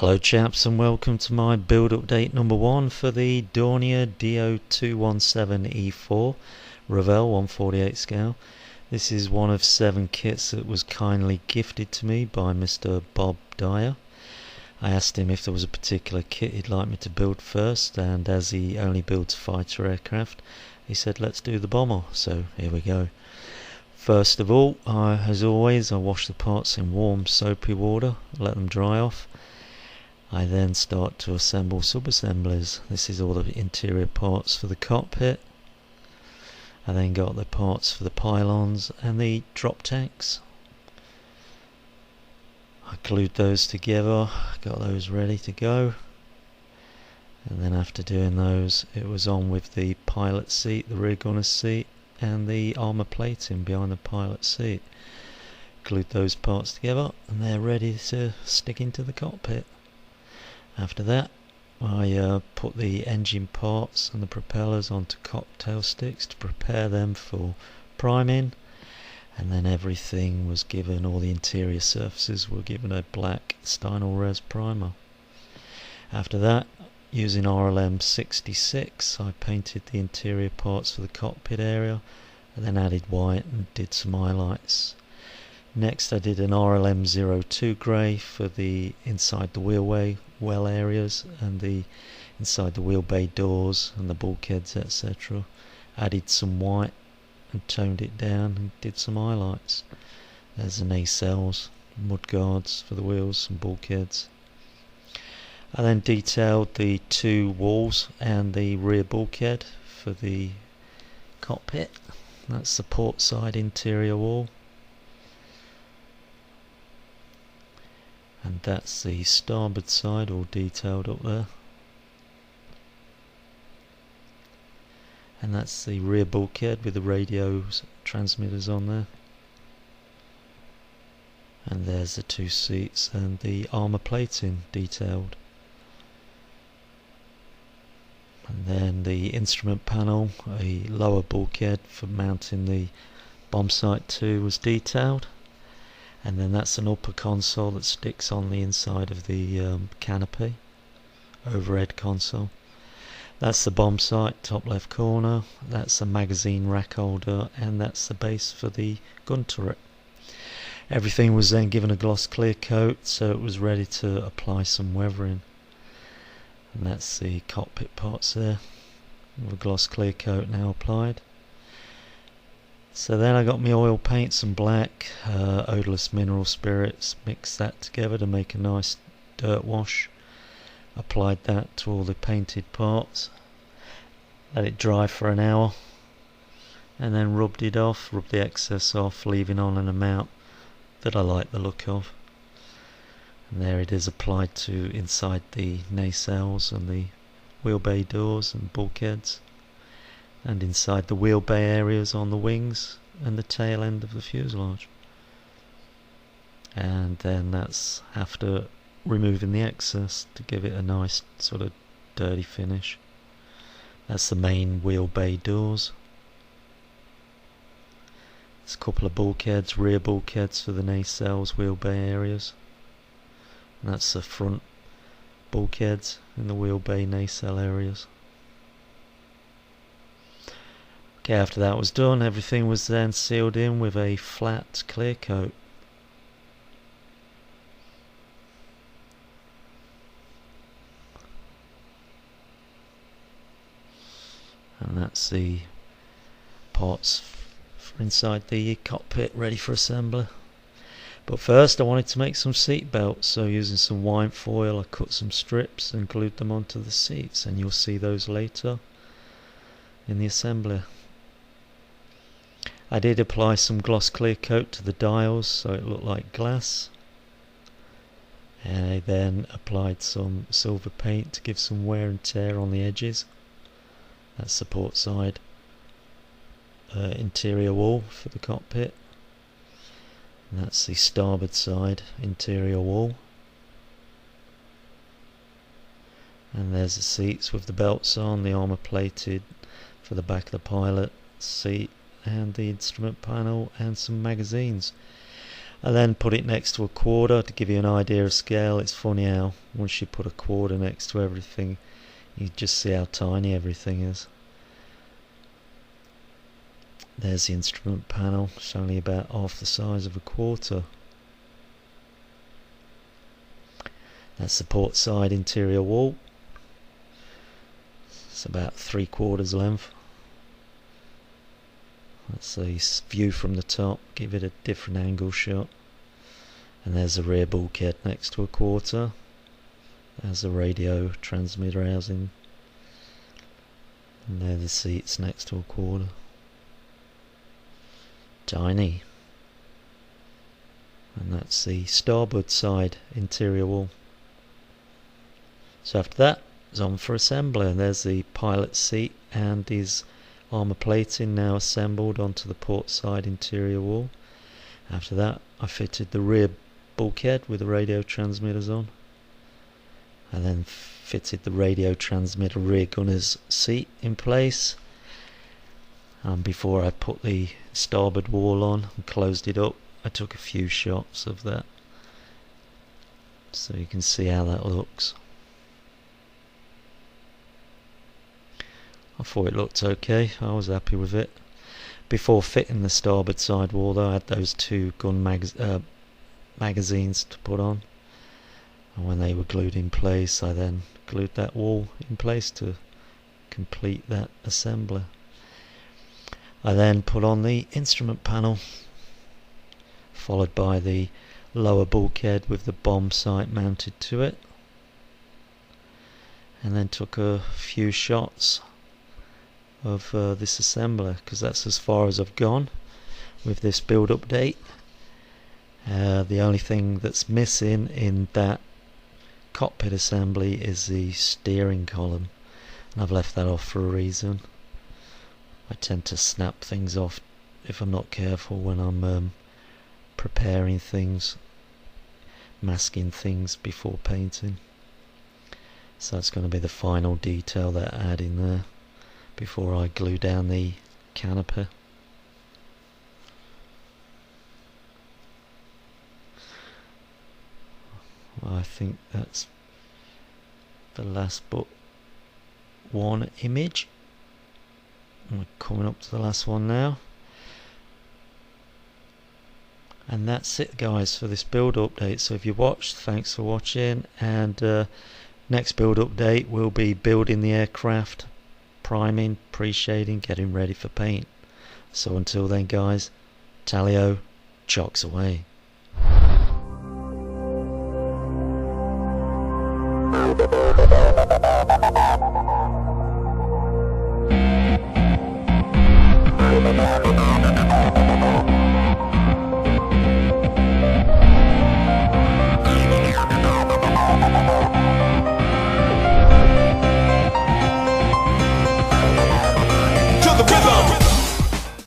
Hello chaps, and welcome to my build update number 1 for the Dornier Do 217E-4 Revell 148 scale. This is one of 7 kits that was kindly gifted to me by Mr. Bob Dyer. I asked him if there was a particular kit he'd like me to build first, and as he only builds fighter aircraft, he said let's do the bomber, so here we go. First of all, as always, I wash the parts in warm soapy water, let them dry off. I then start to assemble sub assemblies. This is all the interior parts for the cockpit. I then got the parts for the pylons and the drop tanks. I glued those together, got those ready to go, and then after doing those it was on with the pilot seat, the rear gunner seat and the armour plating behind the pilot seat. Glued those parts together and they're ready to stick into the cockpit. After that, I put the engine parts and the propellers onto cocktail sticks to prepare them for priming, and then everything was given, all the interior surfaces were given a black Stynel Res primer. After that, using RLM 66, I painted the interior parts for the cockpit area and then added white and did some highlights. Next I did an RLM 02 grey for the inside the wheelway well areas and the inside the wheel bay doors and the bulkheads, etc. Added some white and toned it down and did some highlights. There's the nacelles, mud guards for the wheels and bulkheads. I then detailed the 2 walls and the rear bulkhead for the cockpit. That's the port side interior wall. And that's the starboard side, all detailed up there. And that's the rear bulkhead with the radio transmitters on there. And there's the 2 seats and the armour plating detailed. And then the instrument panel, a lower bulkhead for mounting the bomb sight 2 was detailed. And then that's an upper console that sticks on the inside of the canopy, overhead console. That's the bomb sight, top left corner. That's the magazine rack holder, and that's the base for the gun turret. Everything was then given a gloss clear coat, so it was ready to apply some weathering. And that's the cockpit parts there, with a gloss clear coat now applied. So then I got my oil paints and black, odourless mineral spirits, mixed that together to make a nice dirt wash. Applied that to all the painted parts, let it dry for an hour, and then rubbed it off, rubbed the excess off, leaving on an amount that I like the look of. And there it is applied to inside the nacelles and the wheel bay doors and bulkheads, and inside the wheel bay areas on the wings and the tail end of the fuselage. And then that's after removing the excess to give it a nice sort of dirty finish. That's the main wheel bay doors. There's a couple of bulkheads, rear bulkheads for the nacelles, wheel bay areas. And that's the front bulkheads in the wheel bay nacelle areas. Okay, after that was done, everything was then sealed in with a flat clear coat. And that's the parts for inside the cockpit ready for assembly. But first I wanted to make some seat belts, so using some wine foil I cut some strips and glued them onto the seats, and you'll see those later in the assembly. I did apply some gloss clear coat to the dials so it looked like glass, and I then applied some silver paint to give some wear and tear on the edges. That's the port side interior wall for the cockpit, and that's the starboard side interior wall. And there's the seats with the belts on, the armour plated for the back of the pilot seat, and the instrument panel and some magazines. And then put it next to a quarter to give you an idea of scale. It's funny how once you put a quarter next to everything, you just see how tiny everything is. There's the instrument panel. It's only about half the size of a quarter. That's the port side interior wall. It's about 3/4 length. That's the view from the top. Give it a different angle shot. And there's the rear bulkhead next to a quarter. There's the radio transmitter housing. And there are the seats next to a quarter. Tiny. And that's the starboard side interior wall. So after that, it's on for assembly. There's the pilot seat and his armour plating now assembled onto the port side interior wall. After that, I fitted the rear bulkhead with the radio transmitters on. I then fitted the radio transmitter rear gunner's seat in place. And before I put the starboard wall on and closed it up, I took a few shots of that so you can see how that looks. I thought it looked okay. I was happy with it. Before fitting the starboard side wall though, I had those two gun magazines to put on, and when they were glued in place, I then glued that wall in place to complete that assembly. I then put on the instrument panel, followed by the lower bulkhead with the bomb sight mounted to it, and then took a few shots of this assembly, because that's as far as I've gone with this build update. The only thing that's missing in that cockpit assembly is the steering column, and I've left that off for a reason. I tend to snap things off if I'm not careful when I'm preparing things, masking things before painting. So that's going to be the final detail that I add in there before I glue down the canopy. Well, I think that's the last but one image. We're coming up to the last one now. And that's it guys for this build update. So if you watched, thanks for watching, and next build update will be building the aircraft, priming, pre-shading, getting ready for paint. So until then guys, Talio, chocks away.